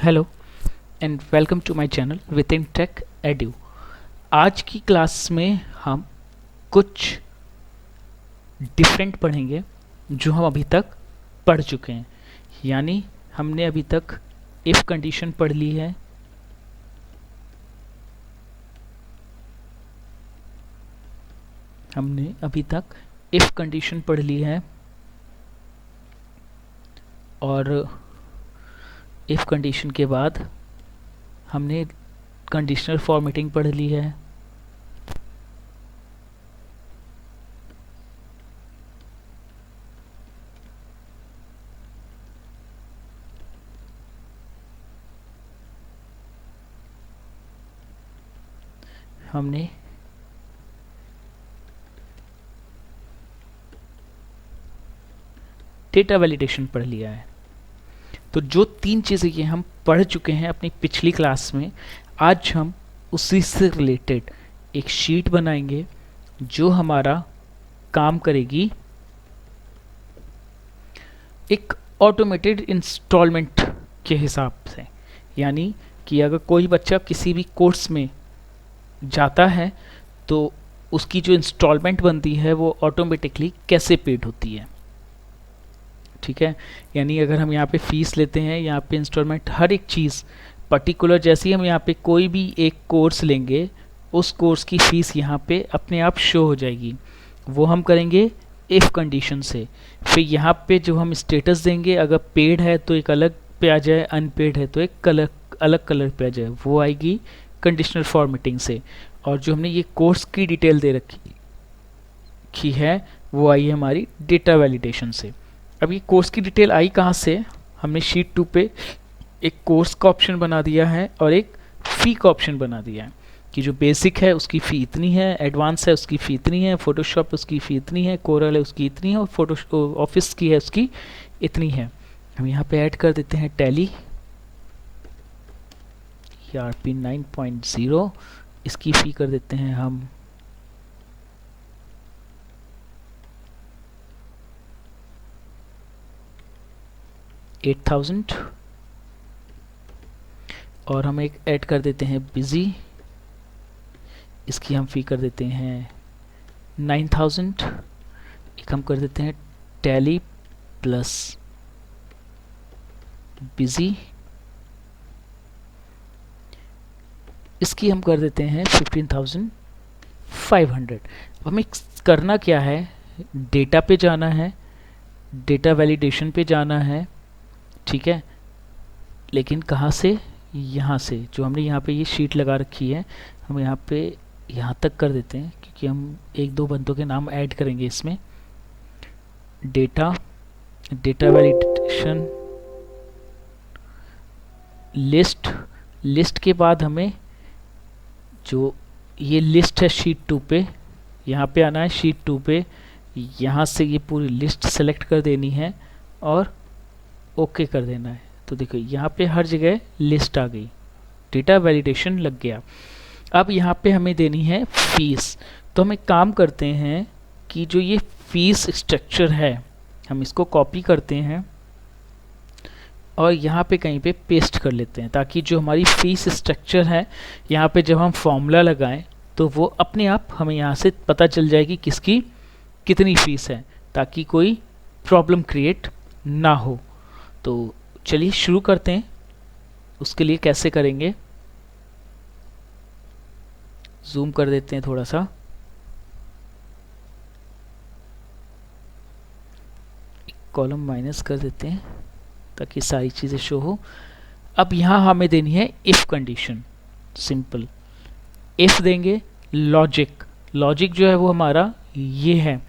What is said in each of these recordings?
Hello and welcome to my channel with in Tech Edu. आज की class में हम कुछ डिफरेंट पढ़ेंगे जो हम अभी तक पढ़ चुके हैं। यानी हमने अभी तक इफ़ कंडीशन पढ़ ली है, हमने अभी तक इफ़ कंडीशन पढ़ ली है और इफ़ कंडीशन के बाद हमने कंडीशनल फॉर्मेटिंग पढ़ ली है। हमने डेटा वैलिडेशन पढ़ लिया है। तो जो तीन चीज़ें ये हम पढ़ चुके हैं अपनी पिछली क्लास में, आज हम उसी से रिलेटेड एक शीट बनाएंगे जो हमारा काम करेगी एक ऑटोमेटेड इंस्टॉलमेंट के हिसाब से। यानी कि अगर कोई बच्चा किसी भी कोर्स में जाता है तो उसकी जो इंस्टॉलमेंट बनती है वो ऑटोमेटिकली कैसे पेड होती है। ठीक है, यानी अगर हम यहाँ पे फीस लेते हैं, यहाँ पे इंस्टॉलमेंट, हर एक चीज़ पर्टिकुलर, जैसे ही हम यहाँ पे कोई भी एक कोर्स लेंगे उस कोर्स की फ़ीस यहाँ पे अपने आप शो हो जाएगी। वो हम करेंगे इफ़ कंडीशन से। फिर यहाँ पे जो हम स्टेटस देंगे, अगर पेड है तो एक अलग पे आ जाए, अनपेड है तो एक अलग कलर पे आ जाए, वो आएगी कंडीशनल फॉर्मेटिंग से। और जो हमने ये कोर्स की डिटेल दे रखी है वो आई है हमारी डेटा वैलिडेशन से। अब ये कोर्स की डिटेल आई कहाँ से? हमने शीट 2 पे एक कोर्स का ऑप्शन बना दिया है और एक फ़ी का ऑप्शन बना दिया है कि जो बेसिक है उसकी फ़ी इतनी है, एडवांस है उसकी फ़ी इतनी है, फोटोशॉप उसकी फ़ी इतनी है, कोरल है उसकी इतनी है और फोटो ऑफिस की है उसकी इतनी है। हम यहाँ पे ऐड कर देते हैं टैली ERP 9.0, इसकी फ़ी कर देते हैं हम 8,000 और हम एक ऐड कर देते हैं बिजी, इसकी हम फ़ी कर देते हैं 9,000। एक हम कर देते हैं टैली प्लस बिजी, इसकी हम कर देते हैं 15,500। अब हमें करना क्या है? डेटा पे जाना है, डेटा वैलिडेशन पे जाना है। ठीक है, लेकिन कहाँ से? यहाँ से, जो हमने यहाँ पे ये शीट लगा रखी है, हम यहाँ पे यहाँ तक कर देते हैं क्योंकि हम एक दो बंदों के नाम ऐड करेंगे इसमें। Data, data validation, list, list के बाद हमें जो ये लिस्ट है शीट 2 पे, यहाँ पे आना है शीट 2 पे, यहाँ से ये पूरी लिस्ट सेलेक्ट कर देनी है और ओके कर देना है। तो देखो यहाँ पे हर जगह लिस्ट आ गई, डेटा वैलिडेशन लग गया। अब यहाँ पे हमें देनी है फीस। तो हम एक काम करते हैं कि जो ये फीस स्ट्रक्चर है हम इसको कॉपी करते हैं और यहाँ पे कहीं पे पेस्ट कर लेते हैं, ताकि जो हमारी फीस स्ट्रक्चर है यहाँ पे जब हम फॉर्मूला लगाएं तो वो अपने आप हमें यहाँ से पता चल जाएगी किसकी कितनी फ़ीस है, ताकि कोई प्रॉब्लम क्रिएट ना हो। तो चलिए शुरू करते हैं। उसके लिए कैसे करेंगे, जूम कर देते हैं थोड़ा सा, कॉलम माइनस कर देते हैं ताकि सारी चीज़ें शो हो। अब यहाँ हमें देनी है इफ़ कंडीशन, सिंपल इफ़ देंगे। लॉजिक, लॉजिक जो है वो हमारा ये है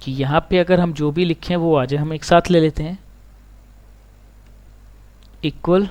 कि यहाँ पे अगर हम जो भी लिखें वो आ जाए। हम एक साथ ले लेते हैं, इक्वल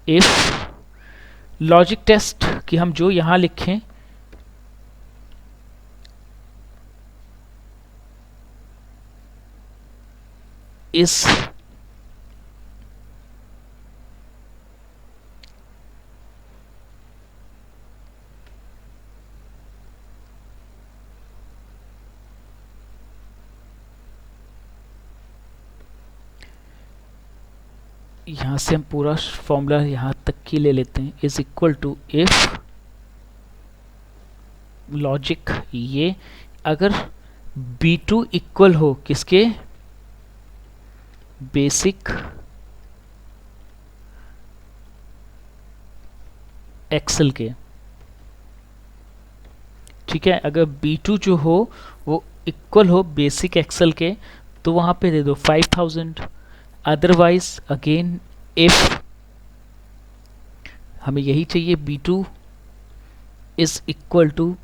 इफ़ लॉजिक टेस्ट, कि हम जो यहाँ लिखें इस यहाँ से हम पूरा फॉर्मूला यहाँ तक की ले लेते हैं, is equal to if logic ये अगर B2 इक्वल हो किसके, बेसिक एक्सेल के, ठीक है। अगर B2 जो हो वो इक्वल हो बेसिक एक्सेल के तो वहाँ पे दे दो 5000। अदरवाइज अगेन इफ हमें यही चाहिए B2 इज इक्वल टू,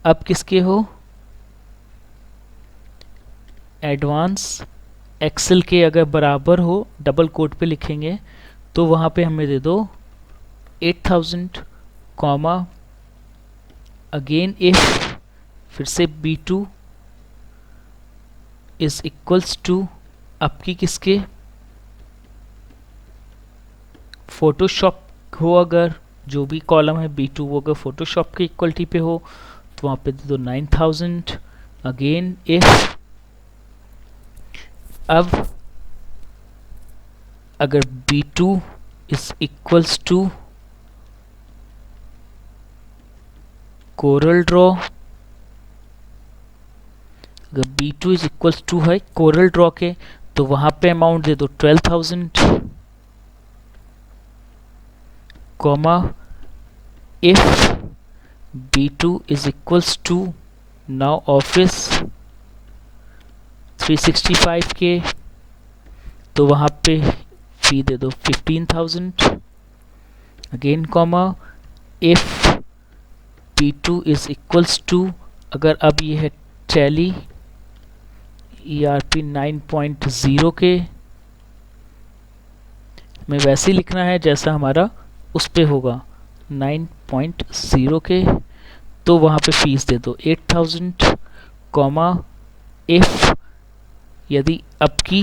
अब किसके हो, एडवांस एक्सेल के अगर बराबर हो, डबल कोट पे लिखेंगे तो वहाँ पे हमें दे दो 8000 कॉमा अगेन इफ, फिर से B2 इज इक्वल्स टू आपकी किसके, फोटोशॉप हो, अगर जो भी कॉलम है B2 वो अगर फोटोशॉप के इक्वलिटी पे हो तो वहाँ पे दे दो 9000 अगेन इफ। अब अगर B2 is equals to CorelDRAW, अगर B2 इज इक्वल्स टू है कोरल ड्रॉ के तो वहाँ पे अमाउंट दे दो 12000 comma if B2 is equals to now Office 365 के तो वहाँ पे फी दे दो 15000 again comma if B2 is equals to, अगर अब ये है टैली ERP 9.0 के, में वैसे ही लिखना है जैसा हमारा उस पे होगा 9.0 के, तो वहाँ पे फीस दे दो 8000 कॉमा इफ यदि अब की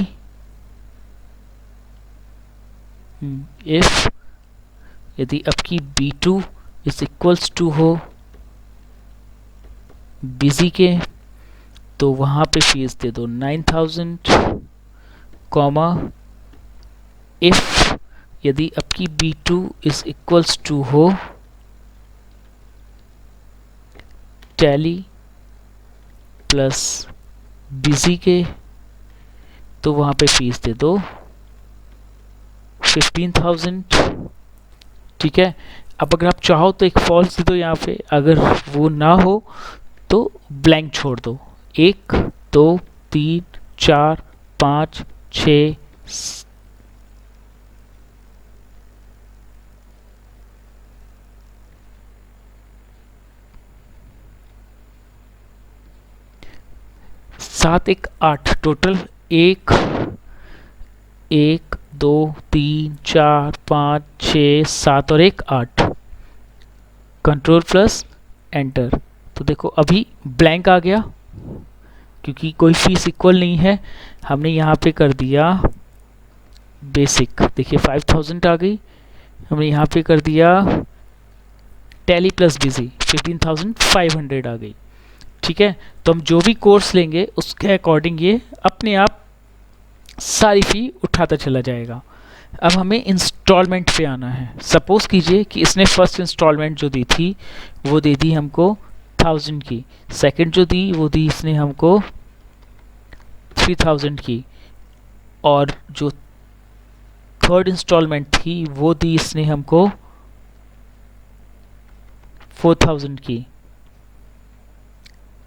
इफ यदि अब की B2 इज इक्वल्स टू हो बिजी के तो वहाँ पे फीस दे दो 9000 कॉमा इफ यदि अब की B2 इज इक्वल्स टू हो टैली प्लस बिजी के तो वहाँ पे फीस दे दो 15000, ठीक है। अब अगर आप चाहो तो एक फॉल्स दे दो यहाँ पे, अगर वो ना हो तो ब्लैंक छोड़ दो। 1 2 3 4 5 6 7 1 8 टोटल 1 1 2 3 4 5 6 7 और 1 8, कंट्रोल प्लस एंटर। तो देखो अभी ब्लैंक आ गया क्योंकि कोई फीस इक्वल नहीं है। हमने यहाँ पे कर दिया बेसिक, देखिए 5000 आ गई। हमने यहाँ पे कर दिया टैली प्लस बिजी 15500 आ गई, ठीक है। तो हम जो भी कोर्स लेंगे उसके अकॉर्डिंग ये अपने आप सारी फी उठाता चला जाएगा। अब हमें इंस्टॉलमेंट पे आना है। सपोज कीजिए कि इसने फर्स्ट इंस्टॉलमेंट जो दी थी वो दे दी हमको 1000 की, सेकंड जो दी वो दी इसने हमको 3000 की, और जो थर्ड इंस्टॉलमेंट थी वो दी इसने हमको 4000 की।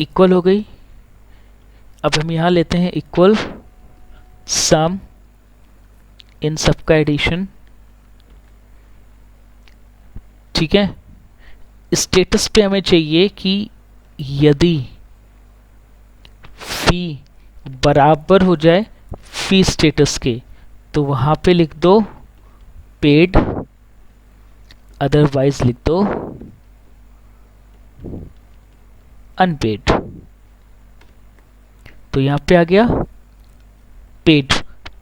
इक्वल हो गई। अब हम यहाँ लेते हैं इक्वल सम इन सबका एडिशन, ठीक है। स्टेटस पे हमें चाहिए कि यदि फी बराबर हो जाए फी स्टेटस के तो वहां पे लिख दो पेड, अदरवाइज लिख दो अनपेड। तो यहाँ पे आ गया पेड,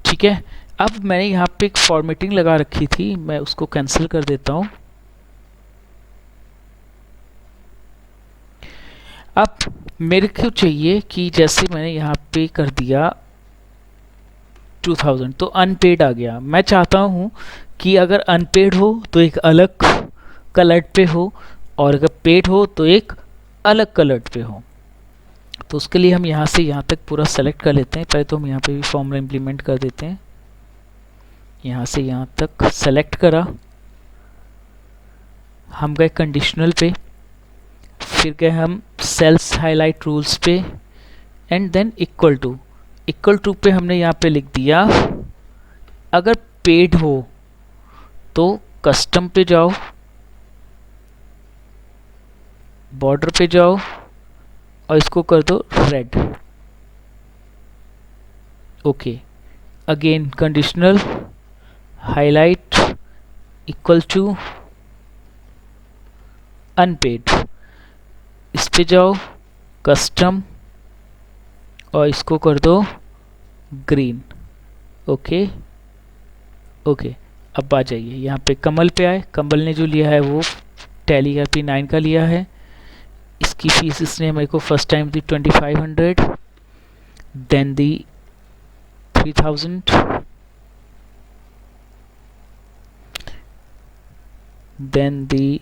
ठीक है। अब मैंने यहाँ पे एक फॉर्मेटिंग लगा रखी थी, मैं उसको कैंसिल कर देता हूँ। अब मेरे को चाहिए कि जैसे मैंने यहाँ पे कर दिया 2000, तो अनपेड आ गया। मैं चाहता हूँ कि अगर अनपेड हो तो एक अलग कलर्ड पे हो, और अगर पेड हो तो एक अलग कलर्ड पे हो। तो उसके लिए हम यहाँ से यहाँ तक पूरा सेलेक्ट कर लेते हैं। पहले तो हम यहाँ पे भी फॉर्मूला इम्प्लीमेंट कर देते हैं। यहाँ से यहाँ तक सेलेक्ट करा, हम गए कंडीशनल पे, फिर गए हम सेल्स हाईलाइट रूल्स पे, एंड देन इक्वल टू पे हमने यहाँ पे लिख दिया अगर पेड हो तो कस्टम पे जाओ, बॉर्डर पे जाओ और इसको कर दो red. Okay, again conditional highlight equal to unpaid, इस पे जाओ कस्टम और इसको कर दो ग्रीन। ओके ओके, अब आ जाइए यहाँ पे कमल पे आए। कमल ने जो लिया है वो टैली RP9 का लिया है। इसकी फीस इसने मेरे को फर्स्ट टाइम दी 2500, देन दी 3000, देन दी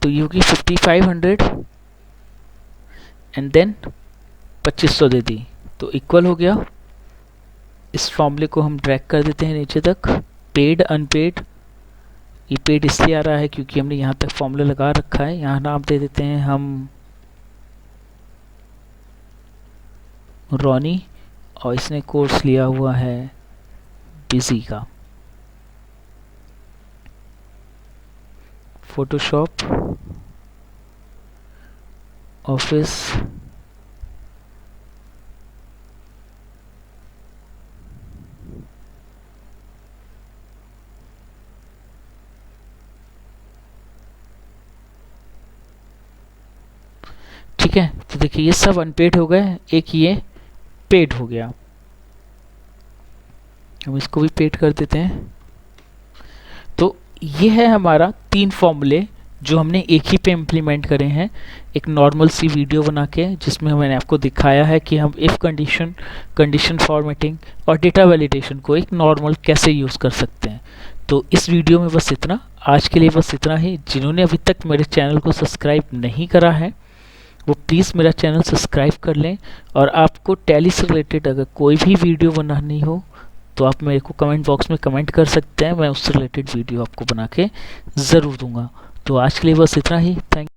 तो यू की 5500 एंड देन 2500 दे दी, तो इक्वल हो गया। इस फॉर्मूले को हम ड्रैग कर देते हैं नीचे तक, पेड अनपेड। ये पेड इसलिए आ रहा है क्योंकि हमने यहाँ तक फॉर्मूला लगा रखा है। यहाँ नाम दे देते हैं हम रॉनी, और इसने कोर्स लिया हुआ है बिजी का, फोटोशॉप ऑफिस ठीक है। तो देखिए ये सब अनपेड हो गए, एक ये पेड हो गया। हम इसको भी पेड कर देते हैं। तो ये है हमारा 3 फॉर्मूले जो हमने एक ही पे इम्प्लीमेंट करे हैं, एक नॉर्मल सी वीडियो बना के, जिसमें मैंने आपको दिखाया है कि हम इफ़ कंडीशन फॉर्मेटिंग और डेटा वैलिडेशन को एक नॉर्मल कैसे यूज़ कर सकते हैं। तो इस वीडियो में बस इतना, आज के लिए बस इतना ही। जिन्होंने अभी तक मेरे चैनल को सब्सक्राइब नहीं करा है वो प्लीज़ मेरा चैनल सब्सक्राइब कर लें, और आपको टैली से रिलेटेड अगर कोई भी वीडियो बनानी हो तो आप मेरे को कमेंट बॉक्स में कमेंट कर सकते हैं, मैं उससे रिलेटेड वीडियो आपको बना के ज़रूर दूंगा। तो आज के लिए बस इतना ही। थैंक